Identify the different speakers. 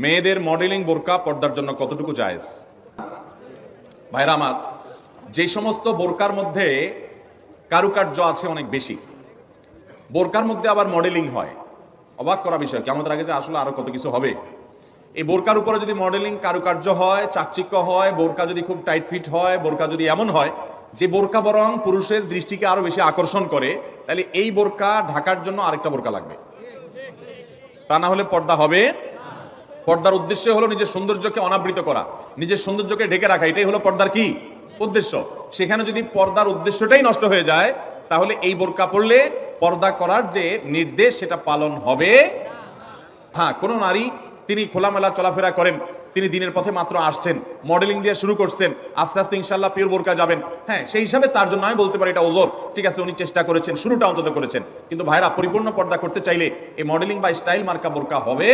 Speaker 1: মেয়েদের মডেলিং বোরকা পর্দার জন্য কতটুকু জায়েজ? ভাইরা আমার, যে সমস্ত বোরকার মধ্যে কারুকার্য আছে অনেক বেশি, বোরকার মধ্যে আবার মডেলিং হয়, অবাক করা বিষয় কি আমাদের আগে যে আসলে আরো কত কিছু হবে। এই বোরকার উপরে যদি মডেলিং কারুকার্য হয়, চাকচিক্য হয়, বোরকা যদি খুব টাইট ফিট হয়, বোরকা যদি এমন হয় যে বোরকা বরং পুরুষের দৃষ্টিকে আরো বেশি আকর্ষণ করে, তাহলে এই বোরকা ঢাকার জন্য আরেকটা বোরকা লাগবে, তা না হলে পর্দা হবে। পর্দার উদ্দেশ্য হলো নিজের সৌন্দর্যকে অনাবৃত করা, নিজের সৌন্দর্যকে ঢেকে রাখা, এটাই হলো পর্দার কি উদ্দেশ্য। সেখানে যদি পর্দার উদ্দেশ্যটাই নষ্ট হয়ে যায়, তাহলে এই বোরকা পরলে পর্দা করার যে নির্দেশ সেটা পালন হবে। হ্যাঁ, কোনো নারী তিনি খোলামেলা চলাফেরা করেন, তিনি দিনের পথে মাত্র আসছেন, মডেলিং দিয়ে শুরু করছেন, আস্তে আস্তে ইনশাল্লাহ পিওর বোরকা যাবেন, হ্যাঁ, সেই হিসাবে তার জন্য আমি বলতে পারি এটা ওজোর, ঠিক আছে, উনি চেষ্টা করেছেন, শুরুটা অন্তত করেছেন। কিন্তু ভাইরা, পরিপূর্ণ পর্দা করতে চাইলে এই মডেলিং বা স্টাইল মার্কা বোরকা হবে